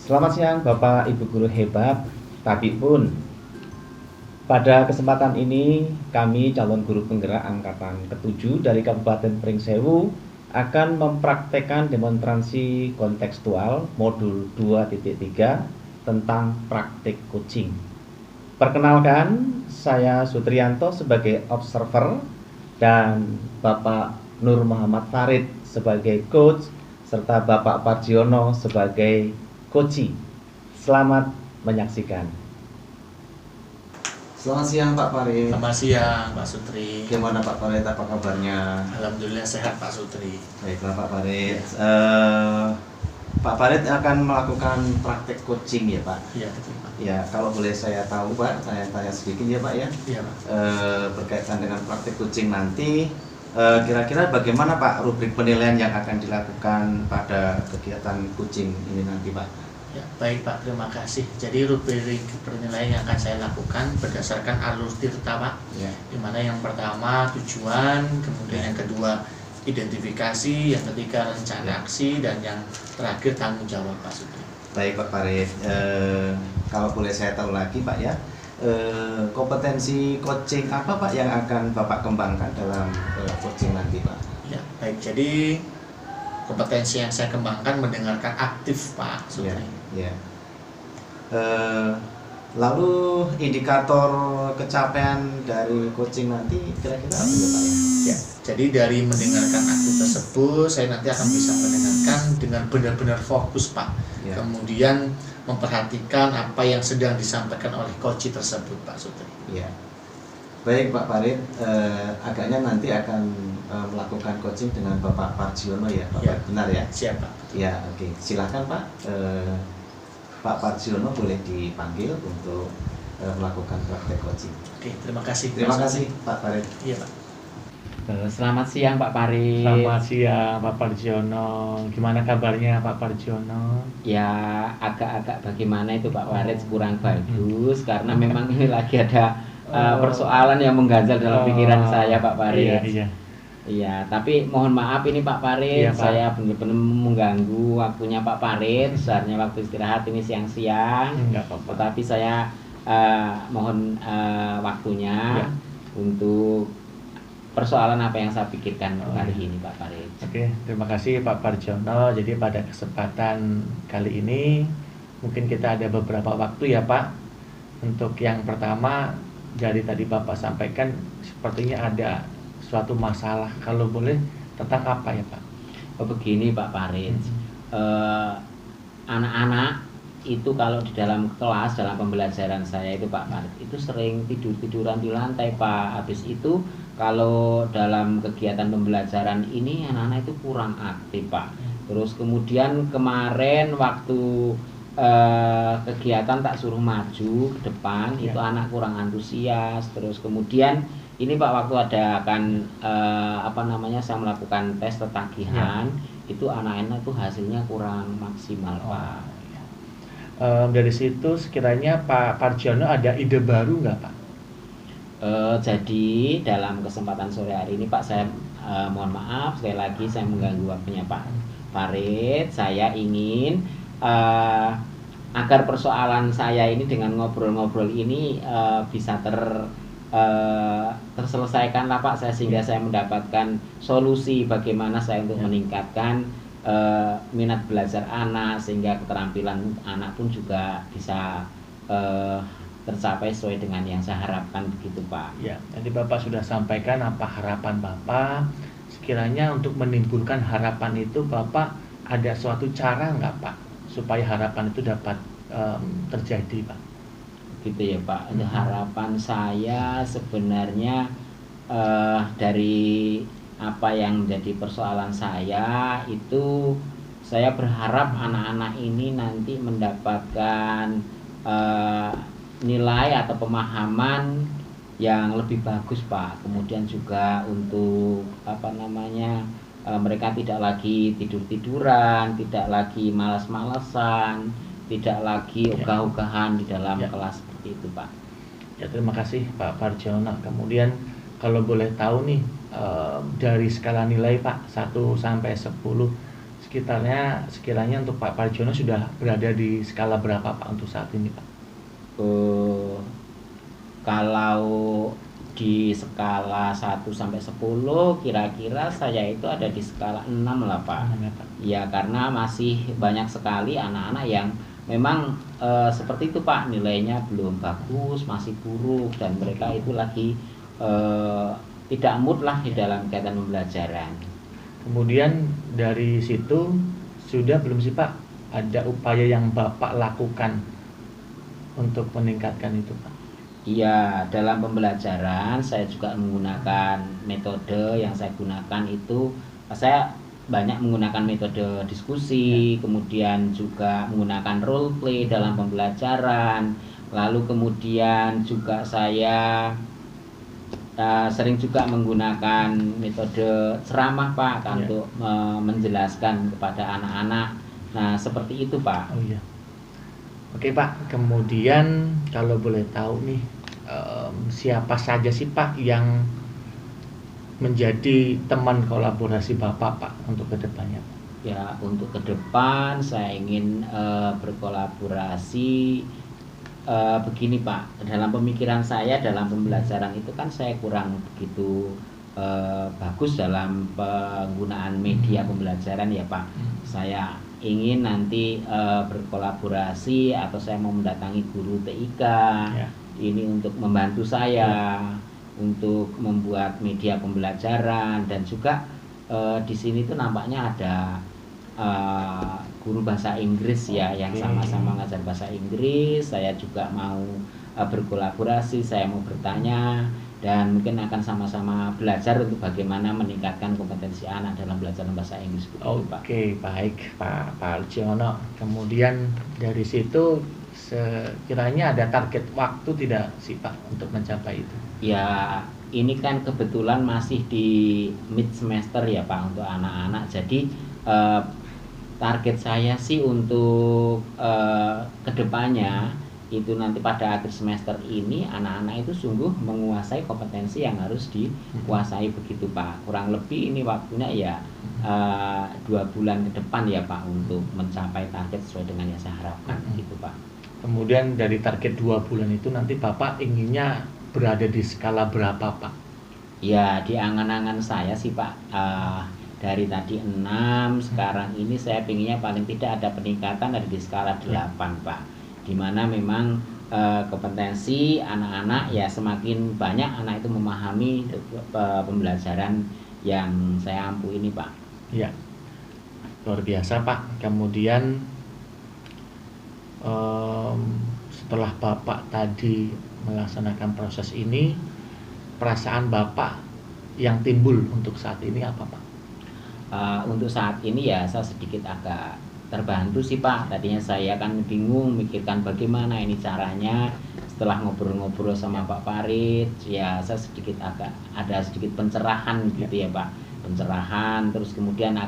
Selamat siang Bapak Ibu Guru hebat, tapi pun pada kesempatan ini kami calon guru penggerak angkatan ke-7 dari Kabupaten Pringsewu akan mempraktekkan demonstrasi kontekstual modul 2.3 tentang praktik coaching. Perkenalkan, saya Sutrianto sebagai observer dan Bapak Nur Muhammad Farid sebagai coach serta Bapak Parjiono sebagai coachee. Selamat menyaksikan. Selamat siang Pak Farid. Selamat siang Pak Sutri. Gimana Pak Farid, apa kabarnya? Alhamdulillah sehat Pak Sutri. Baiklah Pak Farid. Pak Farid akan melakukan praktek coaching ya Pak? Iya betul Pak. Ya, kalau boleh saya tahu Pak, saya tanya sedikit ya Pak ya. Iya Pak. Berkaitan dengan praktek coaching nanti, kira-kira bagaimana Pak rubrik penilaian yang akan dilakukan pada kegiatan coaching ini nanti Pak? Ya, baik Pak, terima kasih. Jadi rubrik penilaian yang akan saya lakukan berdasarkan alur tirta Pak. Ya. Dimana yang pertama tujuan, kemudian yang kedua identifikasi, yang ketiga rencana aksi, dan yang terakhir tanggung jawab Pak Sutri. Baik Pak Farid, kalau boleh saya tahu lagi Pak ya, kompetensi coaching apa Pak yang akan Bapak kembangkan dalam coaching nanti Pak? Ya, baik. Jadi kompetensi yang saya kembangkan mendengarkan aktif Pak Sutri. Ya. Lalu indikator kecapean dari coaching nanti kira-kira apa ya Pak? Ya, jadi dari mendengarkan aktif tersebut, saya nanti akan bisa mendengarkan dengan benar-benar fokus Pak. Ya. Kemudian memperhatikan apa yang sedang disampaikan oleh coach tersebut Pak Sutri. Ya. Baik Pak Farid, agaknya nanti akan melakukan coaching dengan Bapak Parjiono ya, Bapak Ya. Benar ya? Siap Pak. Ya, oke. Silakan Pak. Pak Parjiono boleh dipanggil untuk melakukan praktek coaching. Oke, terima kasih. Terima kasih Pak Farid. Iya Pak. Selamat siang Pak Farid. Selamat siang Pak Parjiono. Gimana kabarnya Pak Parjiono? Ya agak-agak bagaimana itu Pak Farid kurang bagus karena memang ini lagi ada persoalan yang mengganjal dalam pikiran saya Pak Farid. Iya. Iya, tapi mohon maaf ini Pak Farid, Iya, Pak. saya benar-benar mengganggu waktunya Pak Farid. Sebenarnya waktu istirahat ini siang-siang, Enggak apa-apa. tetapi saya mohon waktunya Ya. untuk persoalan apa yang saya pikirkan kali ini Pak Farid. Oke, terima kasih Pak Parjiono. Jadi pada kesempatan kali ini mungkin kita ada beberapa waktu ya Pak. Untuk yang pertama dari tadi Bapak sampaikan sepertinya ada suatu masalah, kalau boleh tentang apa ya Pak? Oh begini Pak Farid, anak-anak itu kalau di dalam kelas, dalam pembelajaran saya itu Pak Farid, itu sering tidur-tiduran di lantai Pak. Habis itu kalau dalam kegiatan pembelajaran ini anak-anak itu kurang aktif Pak. Terus kemudian kemarin waktu kegiatan tak suruh maju ke depan, Ya. itu anak kurang antusias. Terus kemudian ini Pak waktu ada akan saya melakukan tes ketagihan, itu anak-anak itu hasilnya kurang maksimal Pak. Dari situ sekiranya Pak Parjiono ada ide baru nggak Pak? Jadi dalam kesempatan sore hari ini Pak, saya mohon maaf sekali lagi saya mengganggu waktunya Pak Farid. Saya ingin agar persoalan saya ini dengan ngobrol-ngobrol ini bisa terselesaikan lah Pak, sehingga saya mendapatkan solusi bagaimana saya untuk meningkatkan minat belajar anak, sehingga keterampilan anak pun juga bisa tercapai sesuai dengan yang saya harapkan begitu Pak. Ya, tadi Bapak sudah sampaikan apa harapan Bapak. Sekiranya untuk menimbulkan harapan itu Bapak ada suatu cara nggak Pak supaya harapan itu dapat terjadi Pak? Gitu ya Pak. Harapan saya sebenarnya dari apa yang menjadi persoalan saya itu, saya berharap anak-anak ini nanti mendapatkan nilai atau pemahaman yang lebih bagus Pak. Kemudian juga untuk mereka tidak lagi tidur-tiduran, tidak lagi malas-malesan, tidak lagi ogah-ogahan di dalam kelas seperti itu Pak. Ya, terima kasih Pak Parjiono. Kemudian kalau boleh tahu nih, dari skala nilai Pak 1 sampai 10, sekiranya untuk Pak Parjono sudah berada di skala berapa Pak untuk saat ini Pak? Kalau di skala 1 sampai 10 kira-kira saya itu ada di skala 6 lah Pak. Ya karena masih banyak sekali anak-anak yang memang seperti itu Pak, nilainya belum bagus, masih buruk, dan mereka itu lagi tidak mood lah di dalam kegiatan pembelajaran. Kemudian dari situ sudah belum sih Pak ada upaya yang Bapak lakukan untuk meningkatkan itu Pak? Iya, dalam pembelajaran saya juga menggunakan metode yang saya gunakan itu, saya banyak menggunakan metode diskusi, kemudian juga menggunakan role play dalam pembelajaran, lalu kemudian juga saya sering juga menggunakan metode ceramah Pak untuk menjelaskan kepada anak-anak. Nah seperti itu Pak. Oh iya. Oke Pak, kemudian kalau boleh tahu nih siapa saja sih Pak yang menjadi teman kolaborasi Bapak Pak untuk kedepannya? Ya untuk ke depan saya ingin berkolaborasi begini Pak, dalam pemikiran saya dalam pembelajaran itu kan saya kurang begitu bagus dalam penggunaan media pembelajaran ya Pak. Saya ingin nanti berkolaborasi atau saya mau mendatangi guru TIK ini untuk membantu saya untuk membuat media pembelajaran, dan juga di sini tuh nampaknya ada guru bahasa Inggris ya yang sama-sama ngajar bahasa Inggris. Saya juga mau berkolaborasi, saya mau bertanya, dan mungkin akan sama-sama belajar untuk bagaimana meningkatkan kompetensi anak dalam belajar bahasa Inggris. Oke, baik Pak Parjono. Kemudian dari situ sekiranya ada target waktu tidak sih Pak untuk mencapai itu? Ya, ini kan kebetulan masih di mid semester ya Pak untuk anak-anak. Jadi target saya sih untuk kedepannya itu nanti pada akhir semester ini anak-anak itu sungguh menguasai kompetensi yang harus dikuasai begitu Pak. Kurang lebih ini waktunya ya 2 bulan ke depan ya Pak untuk mencapai target sesuai dengan yang saya harapkan gitu Pak. Kemudian dari target 2 bulan itu nanti Bapak inginnya berada di skala berapa Pak? Ya di angan-angan saya sih Pak, dari tadi 6, sekarang ini saya pinginnya paling tidak ada peningkatan dari di skala 8 Pak, dimana memang kompetensi anak-anak ya semakin banyak anak itu memahami pembelajaran yang saya ampu ini Pak. Ya, luar biasa Pak. Kemudian setelah Bapak tadi melaksanakan proses ini, perasaan Bapak yang timbul untuk saat ini apa Pak? Untuk saat ini ya saya sedikit agak terbantu sih Pak. Tadinya saya kan bingung mikirkan bagaimana ini caranya. Setelah ngobrol-ngobrol sama Pak Farid, ya saya ada sedikit pencerahan gitu ya Pak. Pencerahan, terus kemudian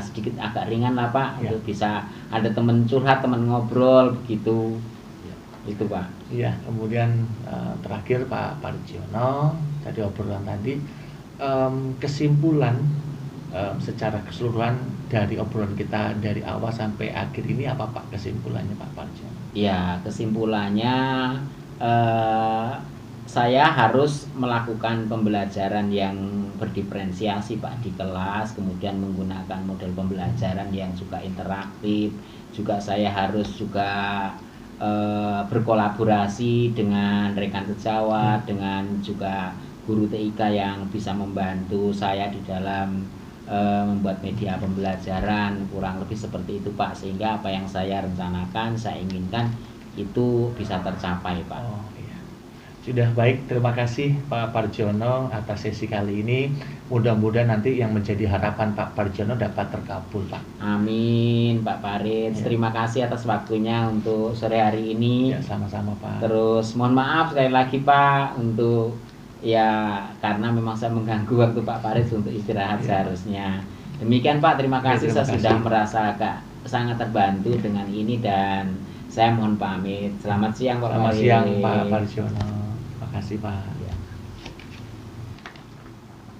sedikit agak ringan lah Pak untuk bisa ada teman curhat, teman ngobrol begitu. Itu Pak. Iya, kemudian terakhir Pak Parjono, tadi obrolan tadi kesimpulan secara keseluruhan dari obrolan kita dari awal sampai akhir ini apa Pak kesimpulannya Pak Parjono? Ya, kesimpulannya saya harus melakukan pembelajaran yang berdiferensiasi Pak di kelas, kemudian menggunakan model pembelajaran yang juga interaktif. Juga saya harus juga berkolaborasi dengan rekan sejawat, dengan juga guru TIK yang bisa membantu saya di dalam membuat media pembelajaran, kurang lebih seperti itu Pak, sehingga apa yang saya rencanakan, saya inginkan itu bisa tercapai Pak. Oh, iya. Sudah, baik, terima kasih Pak Parjono atas sesi kali ini. Mudah-mudahan nanti yang menjadi harapan Pak Parjono dapat terkabul Pak. Amin Pak Farid. Terima kasih atas waktunya untuk sore hari ini. Ya, sama-sama Pak. Terus mohon maaf sekali lagi Pak untuk karena memang saya mengganggu waktu Pak Farid untuk istirahat seharusnya. Demikian Pak, terima kasih. Saya sudah merasa agak sangat terbantu dengan ini, dan saya mohon pamit. Selamat siang Pak Farid. Selamat siang Pak Parjono. Terima kasih Pak.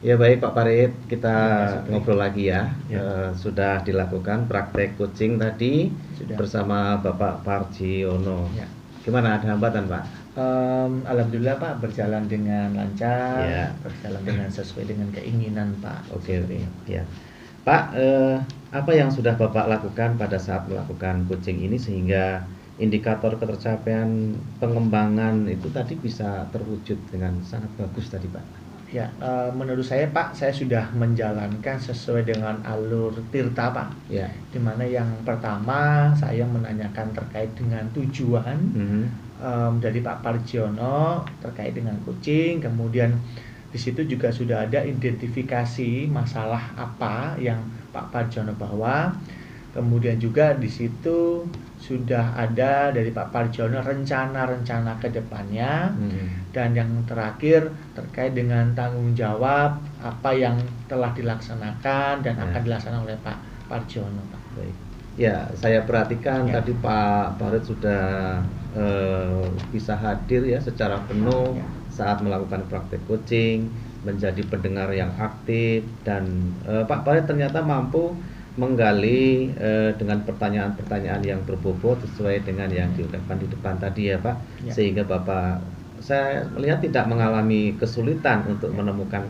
Ya baik Pak Farid, kita Terima kasih. ngobrol lagi ya. Ya. Sudah dilakukan praktek coaching tadi Sudah. bersama Bapak Parjiono. Ya. Gimana, ada hambatan Pak? Alhamdulillah Pak, berjalan dengan lancar, Ya. berjalan dengan sesuai dengan keinginan Pak. Oke, ya. Pak, apa yang sudah Bapak lakukan pada saat melakukan coaching ini sehingga indikator ketercapaian pengembangan itu tadi bisa terwujud dengan sangat bagus tadi Pak? Ya, menurut saya Pak, saya sudah menjalankan sesuai dengan alur Tirta Pak. Ya. Dimana yang pertama saya menanyakan terkait dengan tujuan dari Pak Parjiono terkait dengan coaching, kemudian di situ juga sudah ada identifikasi masalah apa yang Pak Parjiono bawa, kemudian juga di situ sudah ada dari Pak Parjiono rencana-rencana ke depannya. Dan yang terakhir terkait dengan tanggung jawab apa yang telah dilaksanakan dan akan dilaksanakan oleh Pak Parjiono Pak. Baik. Ya, saya perhatikan Ya. tadi Pak Farid sudah bisa hadir ya secara penuh Ya. saat melakukan praktek coaching, menjadi pendengar yang aktif, dan Pak Farid ternyata mampu menggali dengan pertanyaan-pertanyaan yang berbobot sesuai dengan yang diungkapkan di depan tadi ya Pak, Ya. sehingga Bapak saya melihat tidak mengalami kesulitan untuk menemukan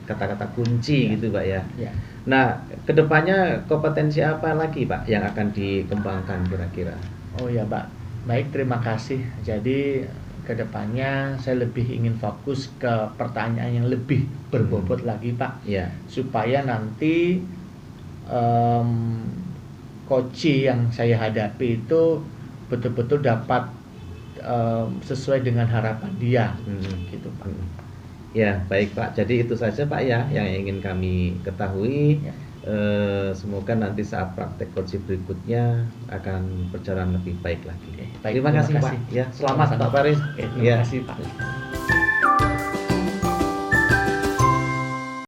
kata-kata kunci gitu Pak ya. Ya. Nah, kedepannya kompetensi apa lagi Pak yang akan dikembangkan kira-kira? Oh ya Pak, baik terima kasih. Jadi kedepannya saya lebih ingin fokus ke pertanyaan yang lebih berbobot lagi Pak, Ya, supaya nanti coach yang saya hadapi itu betul-betul dapat sesuai dengan harapan dia, gitu Pak. Ya, baik Pak. Jadi itu saja Pak ya yang ingin kami ketahui. Ya. Semoga nanti saat praktek coaching berikutnya akan berjalan lebih baik lagi. Baik, Terima kasih Pak. Ya, selamat Sama-sama. Pak Faris. Oke, terima Ya. kasih Pak.